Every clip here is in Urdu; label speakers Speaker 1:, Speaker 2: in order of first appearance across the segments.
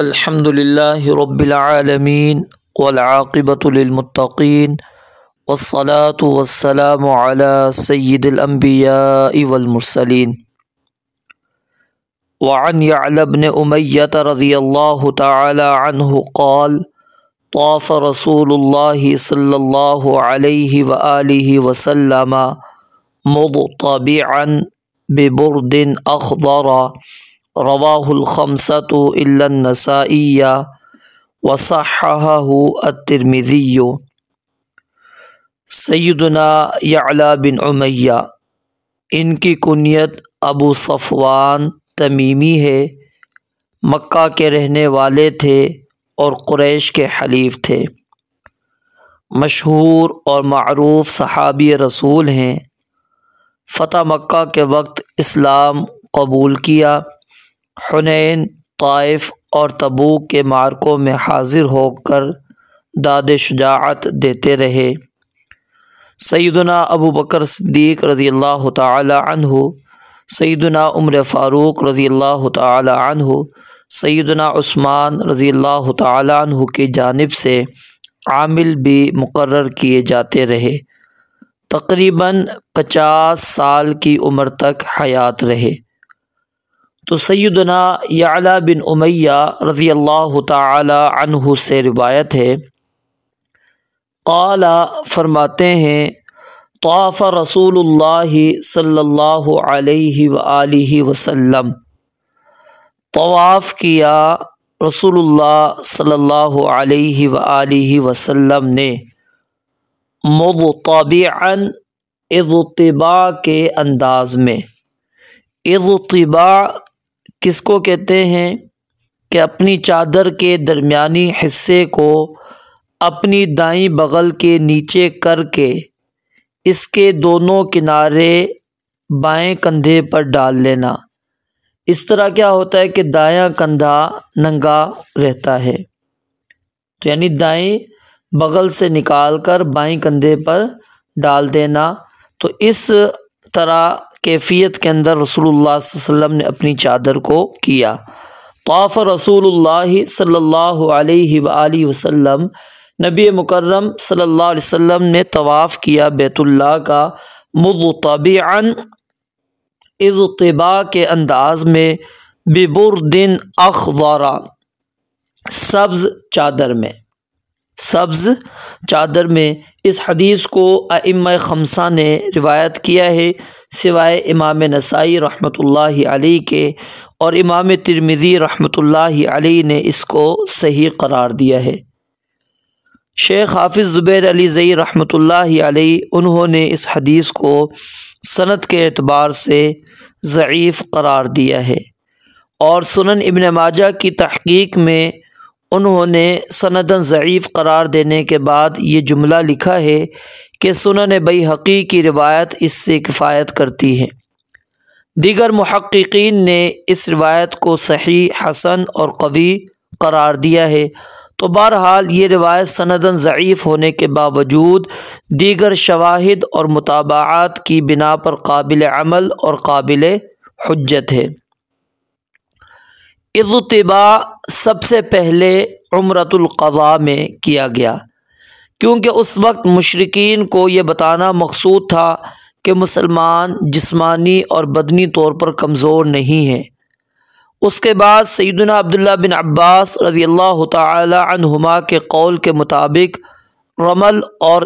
Speaker 1: الحمد لله رب العالمين والعاقبة للمتقين والصلاة والسلام على سيد الأنبياء والمرسلين وعن يعلى بن أمية رضي الله تعالى عنه قال طاف رسول الله صلى الله عليه وآله وسلم مضطبعا ببرد أخضر رواہ الخمسۃ الا النسائی وصححہ الترمذی۔ سیدنا یعلی بن امیہ، ان کی کنیت ابو صفوان تمیمی ہے، مکہ کے رہنے والے تھے اور قریش کے حلیف تھے، مشہور اور معروف صحابی رسول ہیں۔ فتح مکہ کے وقت اسلام قبول کیا، حنین، طائف اور تبوک کے معرکوں میں حاضر ہو کر داد شجاعت دیتے رہے۔ سیدنا ابو بکر صدیق رضی اللہ تعالی عنہ، سیدنا عمر فاروق رضی اللہ تعالی عنہ، سیدنا عثمان رضی اللہ تعالی عنہ کی جانب سے عامل بھی مقرر کیے جاتے رہے۔ تقریباً 50 سال کی عمر تک حیات رہے۔ تو سیدنا یعلی بن امیہ رضی اللہ تعالی عنہ سے روایت ہے، قال فرماتے ہیں طاف رسول اللہ صلی اللہ علیہ وآلہ وسلم، طواف کیا رسول اللہ صلی اللہ علیہ وآلہ وسلم نے، مضطبعا اضطباع کے انداز میں۔ اضطباع کس کو کہتے ہیں کہ اپنی چادر کے درمیانی حصے کو اپنی دائیں بغل کے نیچے کر کے اس کے دونوں کنارے بائیں کندھے پر ڈال لینا۔ اس طرح کیا ہوتا ہے کہ دایاں کندھا ننگا رہتا ہے، تو یعنی دائیں بغل سے نکال کر بائیں کندھے پر ڈال دینا۔ تو اس طرح کیفیت کے اندر رسول اللہ صلی اللہ علیہ وسلم نے اپنی چادر کو کیا۔ طاف رسول اللہ صلی اللہ علیہ وآلہ وسلم، نبی مکرم صلی اللہ علیہ وسلم نے طواف کیا بیت اللہ کا، مضطبعا اضطباع کے انداز میں، ببرد اخضر سبز چادر میں، سبز چادر میں۔ اس حدیث کو ائمہ خمسہ نے روایت کیا ہے سوائے امام نسائی رحمۃ اللہ علیہ کے، اور امام ترمذی رحمۃ اللہ علیہ نے اس کو صحیح قرار دیا ہے۔ شیخ حافظ زبیر علی زئی رحمۃ اللہ علیہ، انہوں نے اس حدیث کو سند کے اعتبار سے ضعیف قرار دیا ہے، اور سنن ابن ماجہ کی تحقیق میں انہوں نے سنداً ضعیف قرار دینے کے بعد یہ جملہ لکھا ہے کہ سنن بیہقی کی روایت اس سے کفایت کرتی ہے۔ دیگر محققین نے اس روایت کو صحیح، حسن اور قوی قرار دیا ہے۔ تو بہرحال یہ روایت سنداً ضعیف ہونے کے باوجود دیگر شواہد اور متابعات کی بنا پر قابل عمل اور قابل حجت ہے۔ اضطباع سب سے پہلے عمرۃ القضاء میں کیا گیا، کیونکہ اس وقت مشرکین کو یہ بتانا مقصود تھا کہ مسلمان جسمانی اور بدنی طور پر کمزور نہیں ہیں۔ اس کے بعد سیدنا عبداللہ بن عباس رضی اللہ تعالی عنہما کے قول کے مطابق رمل اور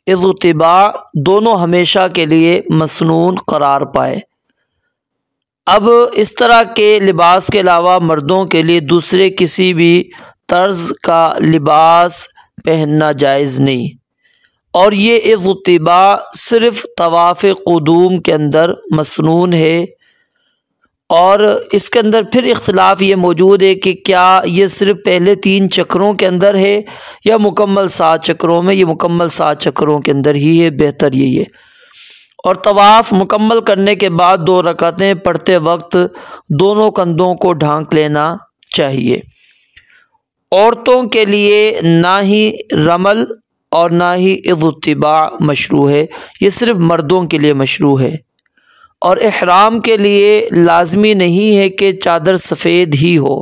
Speaker 1: اضطباع دونوں ہمیشہ کے لیے مسنون قرار پائے۔ اب اس طرح کے لباس کے علاوہ مردوں کے لیے دوسرے کسی بھی طرز کا لباس پہننا جائز نہیں، اور یہ اضطباع صرف طواف قدوم کے اندر مسنون ہے۔ اور اس کے اندر پھر اختلاف یہ موجود ہے کہ کیا یہ صرف پہلے 3 چکروں کے اندر ہے یا مکمل 7 چکروں میں؟ یہ مکمل 7 چکروں کے اندر ہی ہے، بہتر یہی ہے۔ اور طواف مکمل کرنے کے بعد 2 رکعتیں پڑھتے وقت دونوں کندھوں کو ڈھانک لینا چاہیے۔ عورتوں کے لیے نہ ہی رمل اور نہ ہی اضطباع مشروع ہے، یہ صرف مردوں کے لیے مشروع ہے۔ اور احرام کے لیے لازمی نہیں ہے کہ چادر سفید ہی ہو،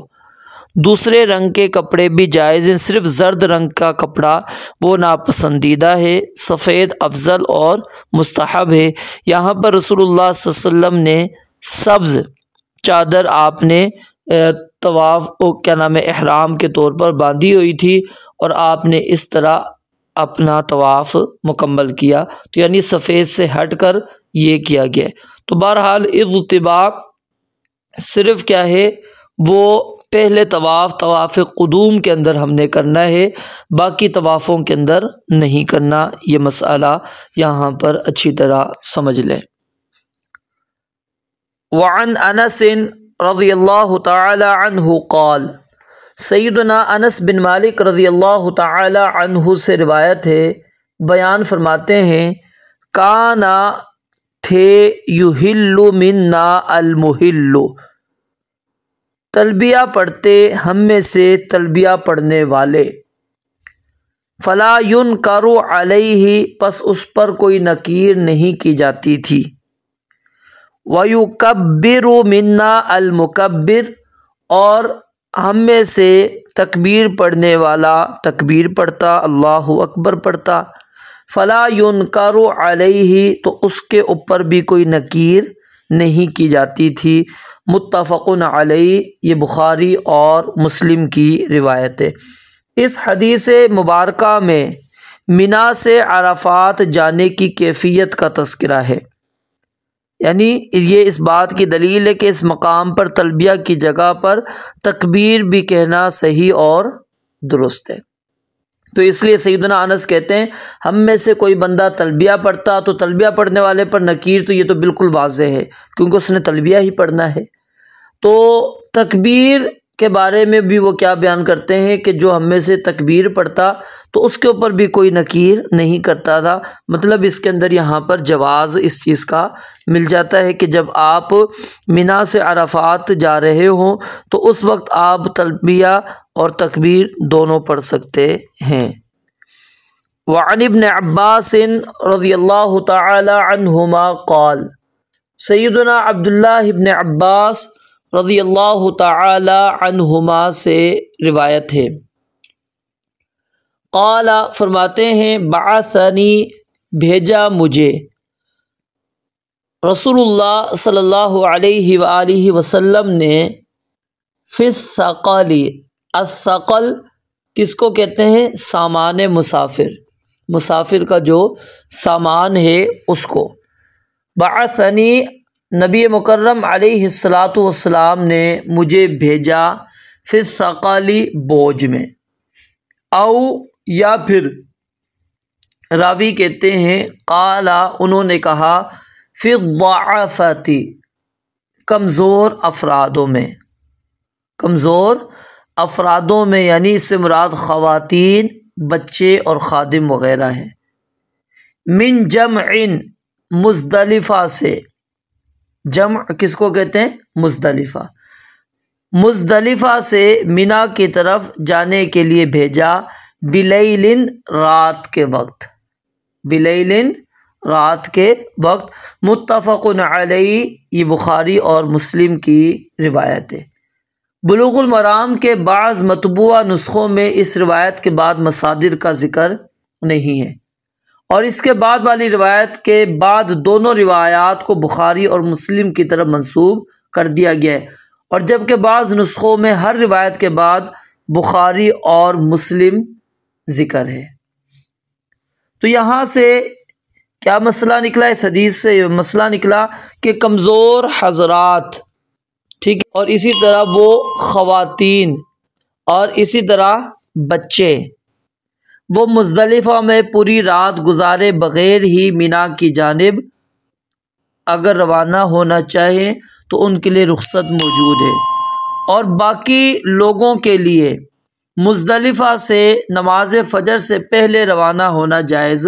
Speaker 1: دوسرے رنگ کے کپڑے بھی جائز ہیں، صرف زرد رنگ کا کپڑا وہ ناپسندیدہ ہے، سفید افضل اور مستحب ہے۔ یہاں پر رسول اللہ صلی اللہ علیہ وسلم نے سبز چادر آپ نے طواف احرام کے طور پر باندھی ہوئی تھی اور آپ نے اس طرح اپنا طواف مکمل کیا، تو یعنی سفید سے ہٹ کر یہ کیا گیا۔ تو بہرحال اتباع صرف کیا ہے، وہ پہلے طواف قدوم کے اندر ہم نے کرنا ہے، باقی طوافوں کے اندر نہیں کرنا۔ یہ مسئلہ یہاں پر اچھی طرح سمجھ لیں۔ وعن انس رضی اللہ تعالی عنہ قال، سیدنا انس بن مالک رضی اللہ تعالی عنہ سے روایت ہے، بیان فرماتے ہیں، کانا تھے یحل منا المحل، تلبیہ پڑھتے ہم میں سے تلبیہ پڑھنے والے، فلا ينکر علیہ، پس اس پر کوئی نکیر نہیں کی جاتی تھی، وَيُكَبِّرُ مِنَّا الْمُكَبِّرُ، اور ہم میں سے تکبیر پڑھنے والا تکبیر پڑھتا، اللہ اکبر پڑھتا، فلا ينکر علیہ، تو اس کے اوپر بھی کوئی نکیر نہیں کی جاتی تھی۔ متفق علیہ، یہ بخاری اور مسلم کی روایت ہے۔ اس حدیث مبارکہ میں منا سے عرفات جانے کی کیفیت کا تذکرہ ہے، یعنی یہ اس بات کی دلیل ہے کہ اس مقام پر تلبیہ کی جگہ پر تکبیر بھی کہنا صحیح اور درست ہے۔ تو اس لیے سیدنا انس کہتے ہیں، ہم میں سے کوئی بندہ تلبیہ پڑھتا تو تلبیہ پڑھنے والے پر نکیر، تو یہ تو بالکل واضح ہے کیونکہ اس نے تلبیہ ہی پڑھنا ہے۔ تو تکبیر کے بارے میں بھی وہ کیا بیان کرتے ہیں کہ جو ہم میں سے تکبیر پڑھتا تو اس کے اوپر بھی کوئی نکیر نہیں کرتا تھا۔ مطلب اس کے اندر یہاں پر جواز اس چیز کا مل جاتا ہے کہ جب آپ منا سے عرفات جا رہے ہوں تو اس وقت آپ تلبیہ اور تکبیر دونوں پڑھ سکتے ہیں۔ وعن ابن عباس رضی اللہ تعالی عنہما قال، سیدنا عبداللہ ابن عباس رضی اللہ تعالی عنہما سے روایت ہے، قال، فرماتے ہیں، بعثنی، بھیجا مجھے، رسول اللہ صلی اللہ علیہ وآلہ وسلم نے، فی الثقل، الثقل کس کو کہتے ہیں؟ سامان مسافر، مسافر کا جو سامان ہے اس کو۔ بعثنی، نبی مکرم علیہ الصلاۃ والسلام نے مجھے بھیجا، فی الثقل، بوجھ میں، او یا پھر راوی کہتے ہیں، قال، انہوں نے کہا، فی الضعفۃ، کمزور افرادوں میں، کمزور افرادوں میں، یعنی اس سے مراد خواتین، بچے اور خادم وغیرہ ہیں۔ من جمع، مزدلفہ سے، جمع کس کو کہتے ہیں؟ مزدلفہ، مزدلفہ سے منا کی طرف جانے کے لیے بھیجا، بلیل، رات کے وقت، بلیل، رات کے وقت۔ متفق علیہ، یہ بخاری اور مسلم کی روایت ہے۔ بلوغ المرام کے بعض مطبوعہ نسخوں میں اس روایت کے بعد مصادر کا ذکر نہیں ہے، اور اس کے بعد والی روایت کے بعد دونوں روایات کو بخاری اور مسلم کی طرف منسوب کر دیا گیا ہے، اور جبکہ بعض نسخوں میں ہر روایت کے بعد بخاری اور مسلم ذکر ہے۔ تو یہاں سے کیا مسئلہ نکلا؟ اس حدیث سے یہ مسئلہ نکلا کہ کمزور حضرات، ٹھیک ہے، اور اسی طرح وہ خواتین اور اسی طرح بچے، وہ مزدلفہ میں پوری رات گزارے بغیر ہی منا کی جانب اگر روانہ ہونا چاہیں تو ان کے لیے رخصت موجود ہے، اور باقی لوگوں کے لیے مزدلفہ سے نماز فجر سے پہلے روانہ ہونا جائز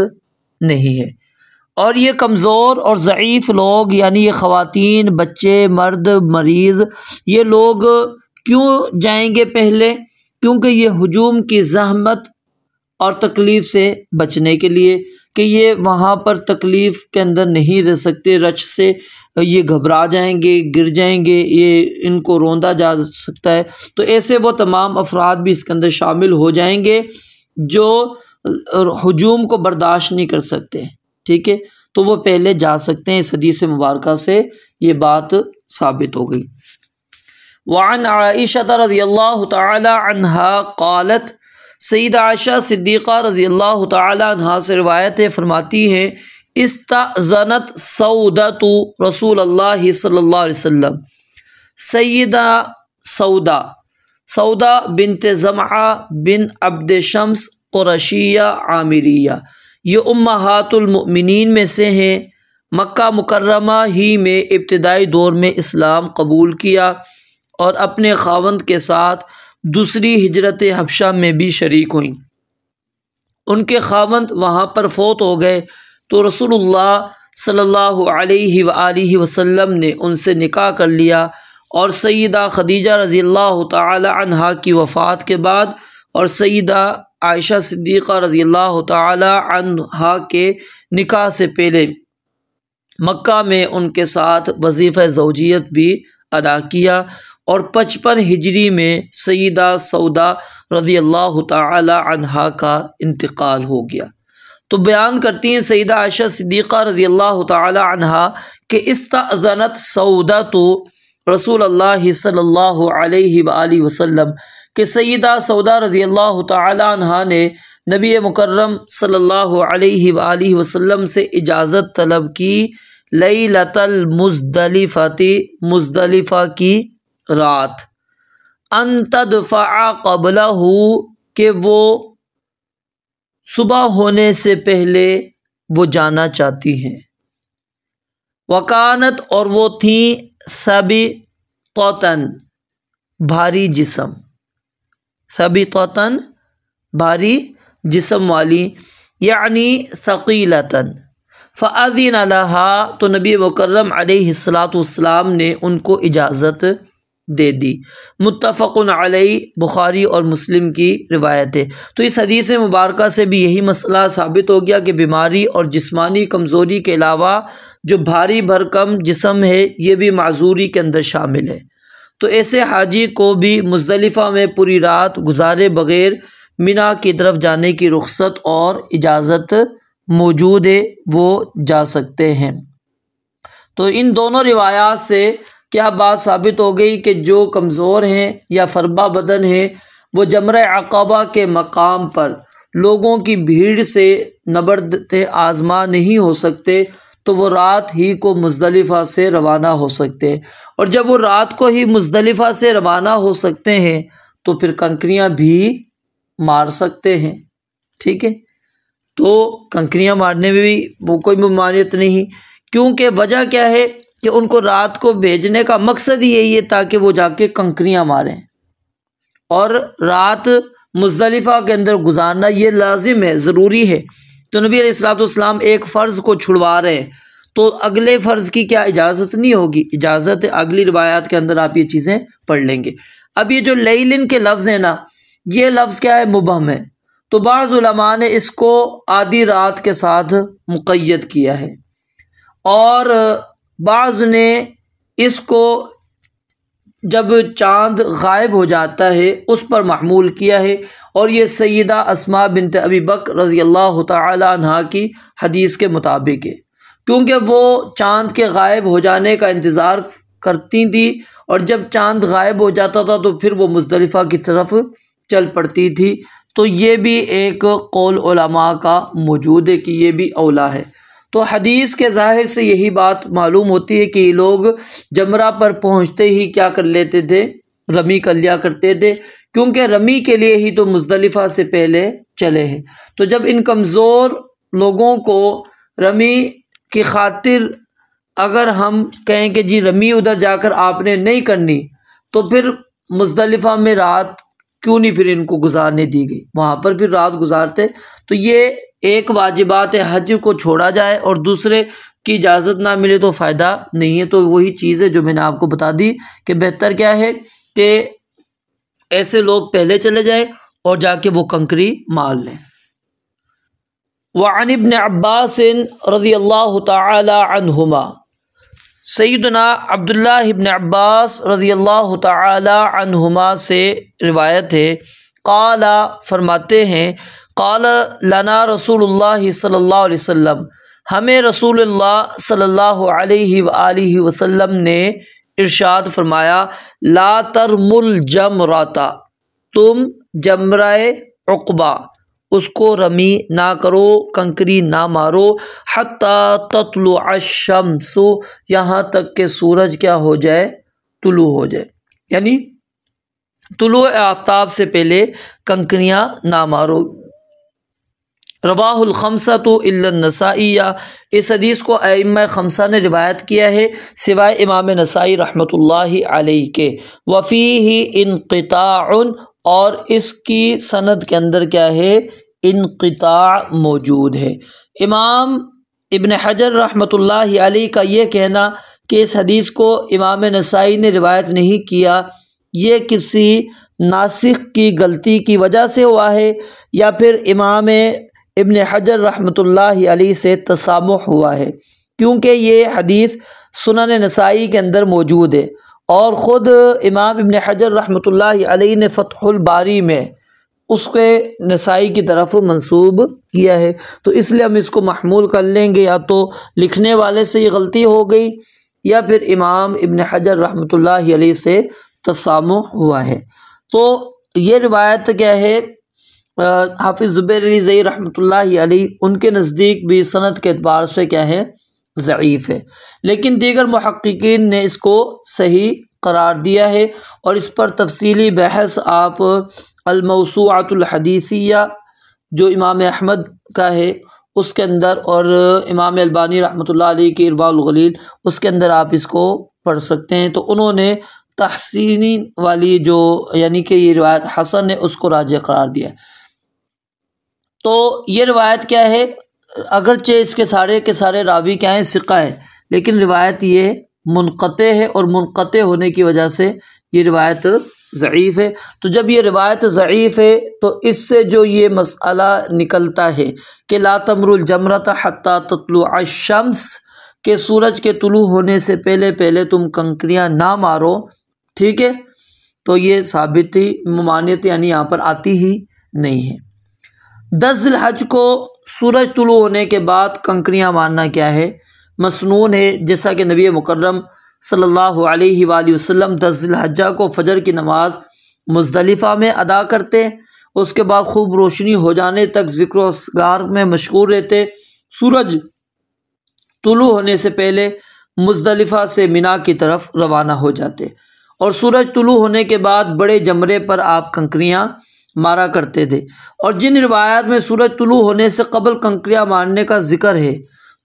Speaker 1: نہیں ہے۔ اور یہ کمزور اور ضعیف لوگ، یعنی یہ خواتین، بچے، مرد، مریض، یہ لوگ کیوں جائیں گے پہلے؟ کیونکہ یہ ہجوم کی زحمت اور تکلیف سے بچنے کے لیے، کہ یہ وہاں پر تکلیف کے اندر نہیں رہ سکتے، رش سے یہ گھبرا جائیں گے، گر جائیں گے، یہ ان کو روندا جا سکتا ہے، تو ایسے وہ تمام افراد بھی اس کے اندر شامل ہو جائیں گے جو ہجوم کو برداشت نہیں کر سکتے، ٹھیک ہے، تو وہ پہلے جا سکتے ہیں۔ اس حدیث مبارکہ سے یہ بات ثابت ہو گئی۔ وعن عائشہ رضی اللہ تعالی عنہا قالت، سیدہ عائشہ صدیقہ رضی اللہ تعالی عنہا سے روایت ہے، فرماتی ہیں استأذنت سودۃ رسول اللہ صلی اللہ علیہ وسلم، سیدہ سودا بنت زمعہ بن عبد شمس قرشیہ عامریہ، یہ امہات المؤمنین میں سے ہیں۔ مکہ مکرمہ ہی میں ابتدائی دور میں اسلام قبول کیا اور اپنے خاوند کے ساتھ دوسری ہجرت حبشہ میں بھی شریک ہوئیں۔ ان کے خاوند وہاں پر فوت ہو گئے تو رسول اللہ صلی اللہ علیہ وآلہ وسلم نے ان سے نکاح کر لیا، اور سیدہ خدیجہ رضی اللہ تعالی عنہا کی وفات کے بعد اور سیدہ عائشہ صدیقہ رضی اللہ تعالی عنہا کے نکاح سے پہلے مکہ میں ان کے ساتھ وظیفہ زوجیت بھی ادا کیا، اور 55 ہجری میں سیدہ سودا رضی اللہ تعالی عنہا کا انتقال ہو گیا۔ تو بیان کرتی ہیں سیدہ عائشہ صدیقہ رضی اللہ تعالی عنہا کہ استأذنت سودۃ رسول اللہ صلی اللہ علیہ وآلہ وسلم، کہ سیدہ سودا رضی اللہ تعالی عنہا نے نبی مکرم صلی اللہ علیہ وآلہ وسلم سے اجازت طلب کی لیلۃ مزدلفہ کی رات، ان تدفع قبلہ، کہ وہ صبح ہونے سے پہلے وہ جانا چاہتی ہیں۔ وکانت، اور وہ تھیں ثبیطۃ، بھاری جسم، ثبیطۃ بھاری جسم والی، یعنی ثقیلۃ، فأذن لها، تو نبی مکرم علیہ الصلاۃ والسلام نے ان کو اجازت دے دی۔ متفق علیہ، بخاری اور مسلم کی روایت ہے۔ تو اس حدیث مبارکہ سے بھی یہی مسئلہ ثابت ہو گیا کہ بیماری اور جسمانی کمزوری کے علاوہ جو بھاری بھرکم جسم ہے یہ بھی معذوری کے اندر شامل ہے۔ تو ایسے حاجی کو بھی مزدلفہ میں پوری رات گزارے بغیر منی کی طرف جانے کی رخصت اور اجازت موجود ہے، وہ جا سکتے ہیں۔ تو ان دونوں روایات سے کیا بات ثابت ہو گئی کہ جو کمزور ہیں یا فربہ بدن ہیں وہ جمرہ عقبہ کے مقام پر لوگوں کی بھیڑ سے نبرد آزما نہیں ہو سکتے، تو وہ رات ہی کو مزدلفہ سے روانہ ہو سکتے ہیں، اور جب وہ رات کو ہی مزدلفہ سے روانہ ہو سکتے ہیں تو پھر کنکریاں بھی مار سکتے ہیں، ٹھیک ہے، تو کنکریاں مارنے میں بھی وہ کوئی ممانعت نہیں، کیونکہ وجہ کیا ہے کہ ان کو رات کو بھیجنے کا مقصد ہی یہی ہے تاکہ وہ جا کے کنکریاں ماریں، اور رات مزدلفہ کے اندر گزارنا یہ لازم ہے، ضروری ہے۔ تو نبی علیہ الصلوۃ والسلام ایک فرض کو چھڑوا رہے ہیں تو اگلے فرض کی کیا اجازت نہیں ہوگی؟ اجازت ہے، اگلی روایات کے اندر آپ یہ چیزیں پڑھ لیں گے۔ اب یہ جو لیلن کے لفظ ہیں نا، یہ لفظ کیا ہے؟ مبہم ہے، تو بعض علماء نے اس کو آدھی رات کے ساتھ مقید کیا ہے، اور بعض نے اس کو جب چاند غائب ہو جاتا ہے اس پر محمول کیا ہے، اور یہ سیدہ اسماء بنت ابی بکر رضی اللہ تعالی عنہا کی حدیث کے مطابق ہے، کیونکہ وہ چاند کے غائب ہو جانے کا انتظار کرتی تھی، اور جب چاند غائب ہو جاتا تھا تو پھر وہ مزدلفہ کی طرف چل پڑتی تھی۔ تو یہ بھی ایک قول علماء کا موجود ہے کہ یہ بھی اولا ہے۔ تو حدیث کے ظاہر سے یہی بات معلوم ہوتی ہے کہ یہ لوگ جمرہ پر پہنچتے ہی کیا کر لیتے تھے؟ رمی کر لیا کرتے تھے، کیونکہ رمی کے لیے ہی تو مزدلفہ سے پہلے چلے ہیں۔ تو جب ان کمزور لوگوں کو رمی کی خاطر اگر ہم کہیں کہ جی رمی ادھر جا کر آپ نے نہیں کرنی، تو پھر مزدلفہ میں رات کیوں نہیں پھر ان کو گزارنے دی گئی؟ وہاں پر پھر رات گزارتے۔ تو یہ ایک واجبات حج کو چھوڑا جائے اور دوسرے کی اجازت نہ ملے تو فائدہ نہیں ہے۔ تو وہی چیز ہے جو میں نے آپ کو بتا دی کہ بہتر کیا ہے کہ ایسے لوگ پہلے چلے جائیں اور جا کے وہ کنکری مار لیں۔ وعن ابن عباس رضی اللہ تعالی عنہما، سیدنا عبداللہ ابن عباس رضی اللہ تعالی عنہما سے روایت ہے، قال فرماتے ہیں، قال لنا رسول اللہ صلی اللہ علیہ وسلم، ہمیں رسول اللہ صلی اللہ علیہ وآلہ وسلم نے ارشاد فرمایا، لا ترموا الجمرۃ، تم جمرہ عقبہ اس کو رمی نہ کرو، کنکری نہ مارو، حتی تطلع الشمس، یہاں تک کہ سورج کیا ہو جائے، طلوع ہو جائے، یعنی طلوع آفتاب سے پہلے کنکریاں نہ مارو۔ رواہ الخمسۃ الا النسائی، اس حدیث کو ائمہ خمسہ نے روایت کیا ہے سوائے امام نسائی رحمۃ اللہ علیہ کے۔ وفیہ انقطاع، اور اس کی سند کے اندر کیا ہے، انقطاع موجود ہے۔ امام ابن حجر رحمۃ اللہ علیہ کا یہ کہنا کہ اس حدیث کو امام نسائی نے روایت نہیں کیا، یہ کسی ناسخ کی غلطی کی وجہ سے ہوا ہے، یا پھر امام ابن حجر رحمۃ اللہ علیہ سے تسامح ہوا ہے، کیونکہ یہ حدیث سنن نسائی کے اندر موجود ہے، اور خود امام ابن حجر رحمۃ اللہ علیہ نے فتح الباری میں اس کے نسائی کی طرف منسوب کیا ہے، تو اس لیے ہم اس کو محمول کر لیں گے، یا تو لکھنے والے سے یہ غلطی ہو گئی یا پھر امام ابن حجر رحمۃ اللہ علیہ سے تسامح ہوا ہے۔ تو یہ روایت کیا ہے، حافظ زبیر علی زئی رحمۃ اللہ علیہ ان کے نزدیک بھی سند کے اعتبار سے کیا ہے، ضعیف ہے، لیکن دیگر محققین نے اس کو صحیح قرار دیا ہے، اور اس پر تفصیلی بحث آپ الموسوعۃ الحدیثیہ جو امام احمد کا ہے اس کے اندر، اور امام البانی رحمۃ اللہ علیہ کے ارواء الغلیل اس کے اندر آپ اس کو پڑھ سکتے ہیں۔ تو انہوں نے تحسینی والی جو یعنی کہ یہ روایت حسن ہے اس کو راجح قرار دیا ہے۔ تو یہ روایت کیا ہے، اگرچہ اس کے سارے راوی کیا ہیں، ثقہ ہے، لیکن روایت یہ منقطع ہے، اور منقطع ہونے کی وجہ سے یہ روایت ضعیف ہے۔ تو جب یہ روایت ضعیف ہے تو اس سے جو یہ مسئلہ نکلتا ہے کہ لا تمروا الجمرۃ حتی تطلع الشمس، کہ سورج کے طلوع ہونے سے پہلے تم کنکریاں نہ مارو، ٹھیک ہے، تو یہ ثابتی ممانعت یعنی یہاں پر آتی ہی نہیں ہے۔ 10 ذی الحج کو سورج طلوع ہونے کے بعد کنکریاں مارنا کیا ہے، مسنون ہے، جیسا کہ نبی مکرم صلی اللہ علیہ وآلہ وسلم 10 ذی الحجہ کو فجر کی نماز مزدلفہ میں ادا کرتے، اس کے بعد خوب روشنی ہو جانے تک ذکر و اذکار میں مشغول رہتے، سورج طلوع ہونے سے پہلے مزدلفہ سے منا کی طرف روانہ ہو جاتے، اور سورج طلوع ہونے کے بعد بڑے جمرے پر آپ کنکریاں مارا کرتے تھے۔ اور جن روایات میں سورج طلوع ہونے سے قبل کنکریاں مارنے کا ذکر ہے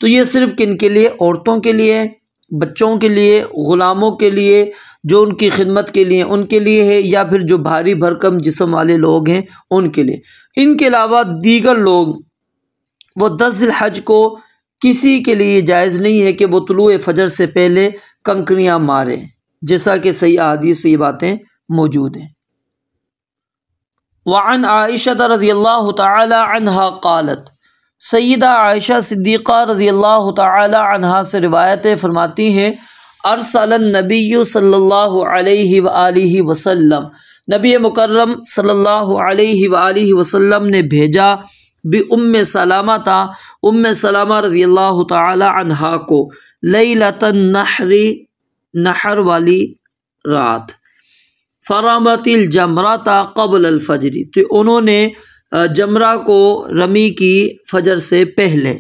Speaker 1: تو یہ صرف کن کے لیے، عورتوں کے لیے، بچوں کے لیے، غلاموں کے لیے جو ان کی خدمت کے لیے ان کے لیے ہے، یا پھر جو بھاری بھرکم جسم والے لوگ ہیں ان کے لیے۔ ان کے علاوہ دیگر لوگ وہ 10 ذی الحج کو کسی کے لیے جائز نہیں ہے کہ وہ طلوع فجر سے پہلے کنکریاں ماریں، جیسا کہ صحیح احادیث سے یہ باتیں موجود ہیں۔ وعن عائشہ رضی اللہ تعالی عنہا قالت، سیدہ عائشہ صدیقہ رضی اللہ تعالی عنہا سے روایت فرماتی ہیں، ارسل النبی صلی اللہ علیہ وآلہ وسلم، نبی مکرم صلی اللہ علیہ وآلہ وسلم نے بھیجا، بِأُمِّ سلامہ، ام سلامہ رضی اللہ تعالی عنہا کو، لیلۃ النحر، نحر والی رات، فرمت الجمرۃ قبل الفجر، تو انہوں نے جمرہ کو رمی کی فجر سے پہلے،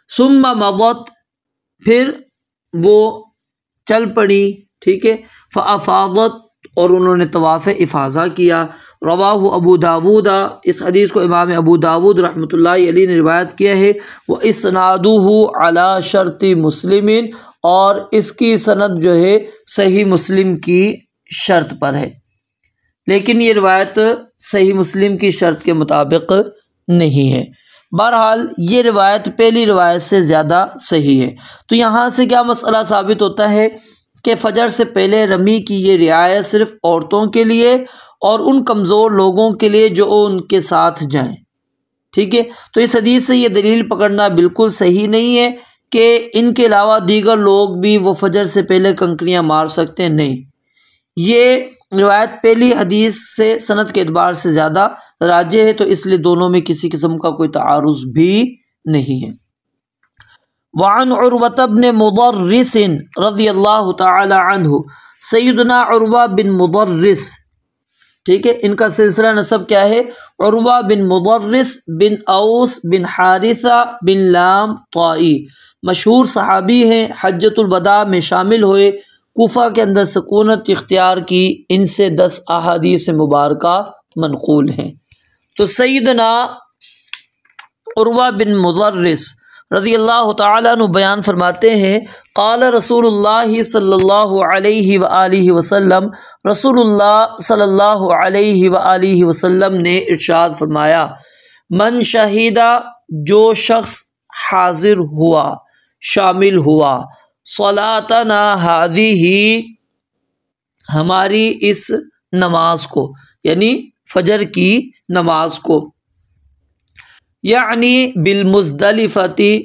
Speaker 1: ثم مضت، پھر وہ چل پڑی، ٹھیک ہے، فافاضت، اور انہوں نے طواف افاضہ کیا۔ رواہ ابو داود، اس حدیث کو امام ابو داود رحمۃ اللہ علیہ نے روایت کیا ہے، وَإِسْنَادُهُ عَلَى شرط مسلم، اور اس کی سند جو ہے صحیح مسلم کی شرط پر ہے، لیکن یہ روایت صحیح مسلم کی شرط کے مطابق نہیں ہے۔ بہرحال یہ روایت پہلی روایت سے زیادہ صحیح ہے۔ تو یہاں سے کیا مسئلہ ثابت ہوتا ہے کہ فجر سے پہلے رمی کی یہ رعایت صرف عورتوں کے لیے اور ان کمزور لوگوں کے لیے جو ان کے ساتھ جائیں، ٹھیک ہے۔ تو اس حدیث سے یہ دلیل پکڑنا بالکل صحیح نہیں ہے کہ ان کے علاوہ دیگر لوگ بھی وہ فجر سے پہلے کنکریاں مار سکتے ہیں؟ نہیں، یہ روایت پہلی حدیث سے سند کے اعتبار سے زیادہ راجح ہے، تو اس لیے دونوں میں کسی قسم کا کوئی تعارض بھی نہیں ہے۔ وعن عروة بن مضرس رضی اللہ تعالی عنہ، سیدنا عروہ بن مضرس، ٹھیک ہے، ان کا سلسلہ نسب کیا ہے؟ عروہ بن مضرس بن اوس بن حارثہ بن لام طائی، مشہور صحابی ہیں، حجۃ الوداع میں شامل ہوئے، کوفہ کے اندر سکونت اختیار کی، ان سے 10 احادیث مبارکہ منقول ہیں۔ تو سیدنا عروہ بن مضرس رضی اللہ تعالیٰ عنہ بیان فرماتے ہیں، قال رسول اللہ صلی اللہ علیہ وآلہ وسلم، رسول اللہ صلی اللہ علیہ وآلہ وسلم نے ارشاد فرمایا، من شہیدہ، جو شخص حاضر ہوا، شامل ہوا، صلاتنا ہذہ، ہماری اس نماز کو، یعنی فجر کی نماز کو، یعنی بالمزدلفتی،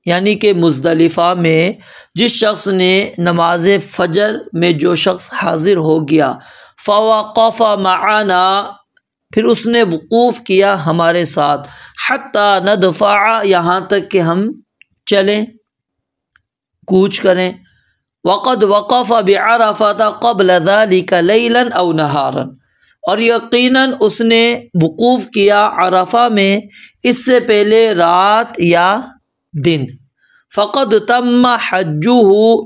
Speaker 1: یعنی کہ مزدلفہ میں جس شخص نے نماز فجر میں جو شخص حاضر ہو گیا، فوقف معنا، پھر اس نے وقوف کیا ہمارے ساتھ، حتی ندفع، یہاں تک کہ ہم چلیں، کوچ کریں، وقد وقف بعرفۃ قبل ذلك لیلا او نہارا، اور یقیناً اس نے وقوف کیا عرفہ میں اس سے پہلے رات یا دن، فقد تم حجہ،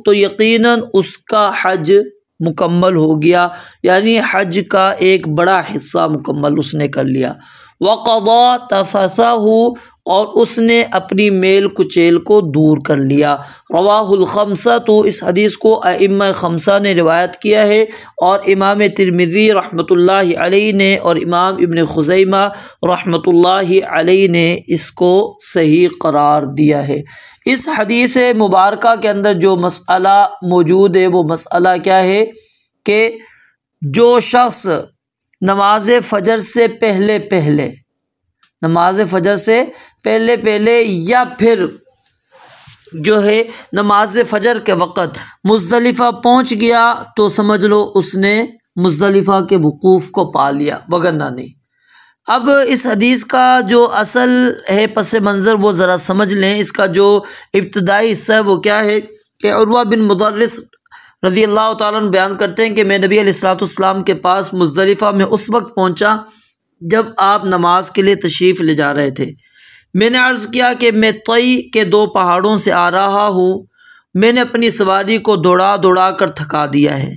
Speaker 1: تو یقیناً اس کا حج مکمل ہو گیا، یعنی حج کا ایک بڑا حصہ مکمل اس نے کر لیا، وقضا تفثہ، اور اس نے اپنی میل کچیل کو دور کر لیا۔ رواہ الخمسہ، تو اس حدیث کو ائمہ خمسہ نے روایت کیا ہے، اور امام ترمذی رحمۃ اللہ علیہ نے اور امام ابن خزیمہ رحمۃ اللہ علیہ نے اس کو صحیح قرار دیا ہے۔ اس حدیث مبارکہ کے اندر جو مسئلہ موجود ہے وہ مسئلہ کیا ہے کہ جو شخص نماز فجر سے پہلے نماز فجر سے پہلے یا پھر جو ہے نماز فجر کے وقت مزدلفہ پہنچ گیا، تو سمجھ لو اس نے مزدلفہ کے وقوف کو پا لیا، وگرنہ نہیں۔ اب اس حدیث کا جو اصل ہے پس منظر وہ ذرا سمجھ لیں۔ اس کا جو ابتدائی حصہ ہے وہ کیا ہے کہ عروہ بن مضرس رضی اللہ تعالیٰ عنہ بیان کرتے ہیں کہ میں نبی علیہ الصلوۃ والسلام کے پاس مزدلفہ میں اس وقت پہنچا جب آپ نماز کے لیے تشریف لے جا رہے تھے۔ میں نے عرض کیا کہ میں طی کے 2 پہاڑوں سے آ رہا ہوں، میں نے اپنی سواری کو دوڑا کر تھکا دیا ہے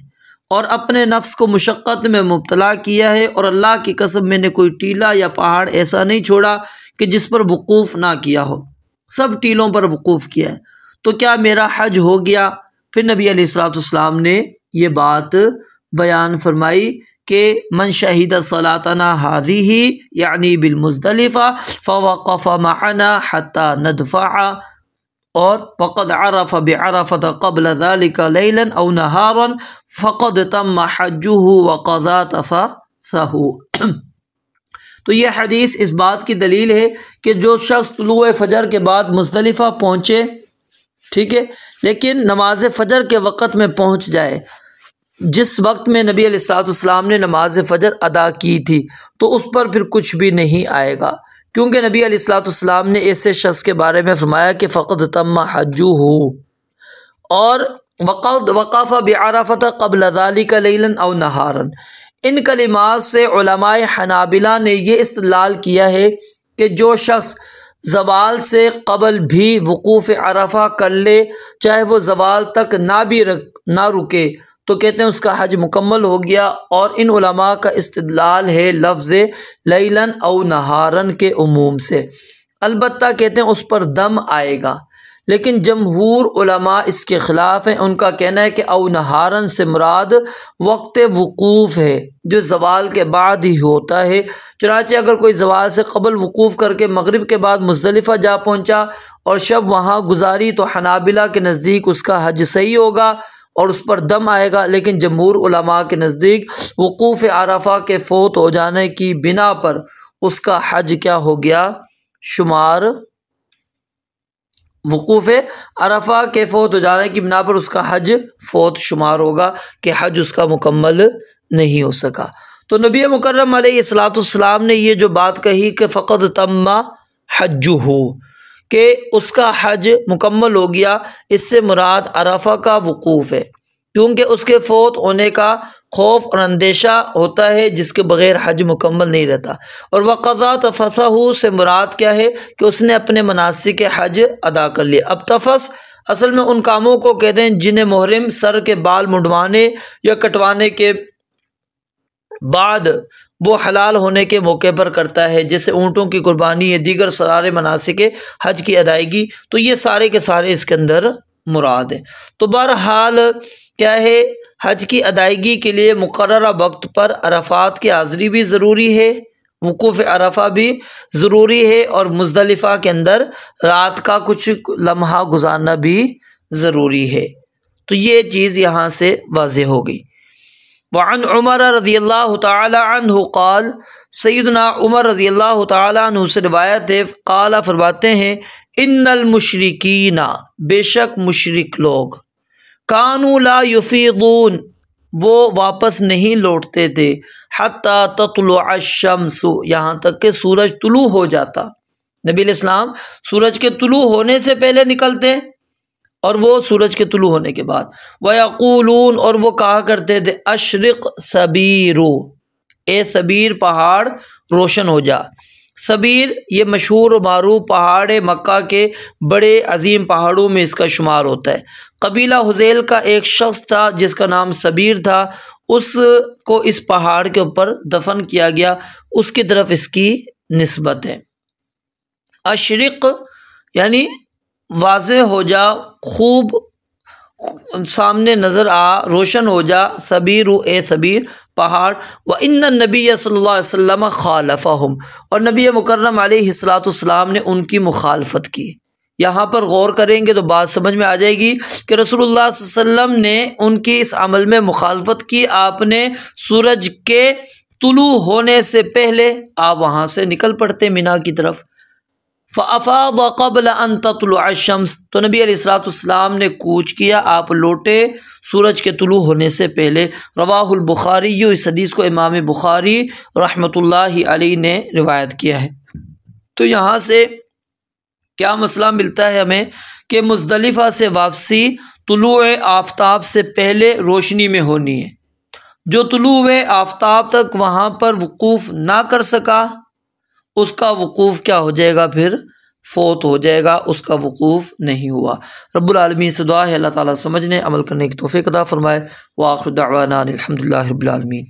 Speaker 1: اور اپنے نفس کو مشقت میں مبتلا کیا ہے، اور اللہ کی قسم میں نے کوئی ٹیلہ یا پہاڑ ایسا نہیں چھوڑا کہ جس پر وقوف نہ کیا ہو، سب ٹیلوں پر وقوف کیا ہے، تو کیا میرا حج ہو گیا؟ پھر نبی علیہ الصلوۃ والسلام نے یہ بات بیان فرمائی کہ من شہید صلاتنا ہذہ، یعنی بالمزدلفہ، فوقف معنا حتی ندفع، اور فقد عرف بعرفۃ قبل ذلك لیلا او نہارا فقد تم حجہ وقضا تفثہ۔ تو یہ حدیث اس بات کی دلیل ہے کہ جو شخص طلوع فجر کے بعد مزدلفہ پہنچے، ٹھیک ہے، لیکن نماز فجر کے وقت میں پہنچ جائے، جس وقت میں نبی علیہ الصلوۃ والسلام نے نماز فجر ادا کی تھی، تو اس پر پھر کچھ بھی نہیں آئے گا، کیونکہ نبی علیہ الصلوۃ والسلام نے ایسے شخص کے بارے میں فرمایا کہ فقد تم حجہ، اور وقد وقف بعرفۃ قبل ذلك لیلا او نہارا۔ ان کلمات سے علماء حنابلہ نے یہ استدلال کیا ہے کہ جو شخص زوال سے قبل بھی وقوف عرفہ کر لے، چاہے وہ زوال تک نہ رکے، تو کہتے ہیں اس کا حج مکمل ہو گیا، اور ان علماء کا استدلال ہے لفظ لیلاً او نہارن کے عموم سے۔ البتہ کہتے ہیں اس پر دم آئے گا، لیکن جمہور علماء اس کے خلاف ہیں، ان کا کہنا ہے کہ او نہارن سے مراد وقت وقوف ہے جو زوال کے بعد ہی ہوتا ہے۔ چنانچہ اگر کوئی زوال سے قبل وقوف کر کے مغرب کے بعد مزدلفہ جا پہنچا اور شب وہاں گزاری، تو حنابلہ کے نزدیک اس کا حج صحیح ہوگا اور اس پر دم آئے گا، لیکن جمہور علماء کے نزدیک وقوف عرفہ کے فوت ہو جانے کی بنا پر اس کا حج کیا ہو گیا؟ شمار وقوف عرفہ کے فوت ہو جانے کی بنا پر اس کا حج فوت شمار ہوگا کہ حج اس کا مکمل نہیں ہو سکا۔ تو نبی مکرم علیہ الصلوۃ والسلام نے یہ جو بات کہی کہ فقد تم حجہ، کہ اس کا حج مکمل ہو گیا، اس سے مراد عرفہ کا وقوف ہے، کیونکہ اس کے فوت ہونے کا خوف اور اندیشہ ہوتا ہے جس کے بغیر حج مکمل نہیں رہتا۔ اور وقضا تفثہ سے مراد کیا ہے کہ اس نے اپنے مناسک حج ادا کر لیے۔ اب تفث اصل میں ان کاموں کو کہتے ہیں جنہیں محرم سر کے بال منڈوانے یا کٹوانے کے بعد وہ حلال ہونے کے موقع پر کرتا ہے، جیسے اونٹوں کی قربانی یا دیگر سارے مناسک حج کی ادائیگی، تو یہ سارے کے سارے اس کے اندر مراد ہیں۔ تو بہرحال کیا ہے، حج کی ادائیگی کے لیے مقررہ وقت پر عرفات کی حاضری بھی ضروری ہے، وقوف عرفہ بھی ضروری ہے، اور مزدلفہ کے اندر رات کا کچھ لمحہ گزارنا بھی ضروری ہے۔ تو یہ چیز یہاں سے واضح ہو گئی۔ وعن عمر رضی اللہ تعالی عنہ قال، سیدنا عمر رضی اللہ تعالی عنہ سے روایت ہے، قال فرماتے ہیں، ان المشرکین، بے شک مشرک لوگ، کانوا لا یفیضون، وہ واپس نہیں لوٹتے تھے، حتی تطلع الشمس، یہاں تک کہ سورج طلوع ہو جاتا۔ نبی علیہ السلام سورج کے طلوع ہونے سے پہلے نکلتے اور وہ سورج کے طلوع ہونے کے بعد۔ وَيَقُولُونَ، اور وہ کہا کرتے تھے، اشرق سبیر، اے سبیر پہاڑ روشن ہو جا۔ سبیر یہ مشہور و معروف پہاڑ مکہ کے بڑے عظیم پہاڑوں میں اس کا شمار ہوتا ہے۔ قبیلہ حذیل کا ایک شخص تھا جس کا نام سبیر تھا، اس کو اس پہاڑ کے اوپر دفن کیا گیا، اس کی طرف اس کی نسبت ہے۔ اشرق یعنی واضح ہو جا، خوب سامنے نظر آ، روشن ہو جا، سبیر اے سبیر پہاڑ۔ وَإِنَّ النَّبِيَّ صلی اللہ علیہ وسلم خالفہم، اور نبی مکرم علیہ الصلوۃ والسلام نے ان کی مخالفت کی۔ یہاں پر غور کریں گے تو بات سمجھ میں آ جائے گی کہ رسول اللہ صلی اللہ علیہ وسلم نے ان کی اس عمل میں مخالفت کی۔ آپ نے سورج کے طلوع ہونے سے پہلے آپ وہاں سے نکل پڑتے منا کی طرف۔ فَأَفَاضَ قَبْلَ أَن تَطْلُعَ الشَّمْسُ، تو نبی علیہ الصلوۃ والسلام نے کوچ کیا، آپ لوٹے سورج کے طلوع ہونے سے پہلے۔ رواہ البخاری، اس حدیث کو امام بخاری رحمۃ اللہ علیہ نے روایت کیا ہے۔ تو یہاں سے کیا مسئلہ ملتا ہے ہمیں کہ مزدلفہ سے واپسی طلوع آفتاب سے پہلے روشنی میں ہونی ہے۔ جو طلوع آفتاب تک وہاں پر وقوف نہ کر سکا، اس کا وقوف کیا ہو جائے گا، پھر فوت ہو جائے گا، اس کا وقوف نہیں ہوا۔ رب العالمین سے دعا ہے اللہ تعالیٰ سمجھنے عمل کرنے کی توفیق عطا فرمائے۔ وآخر دعوانا الحمد للہ رب العالمین۔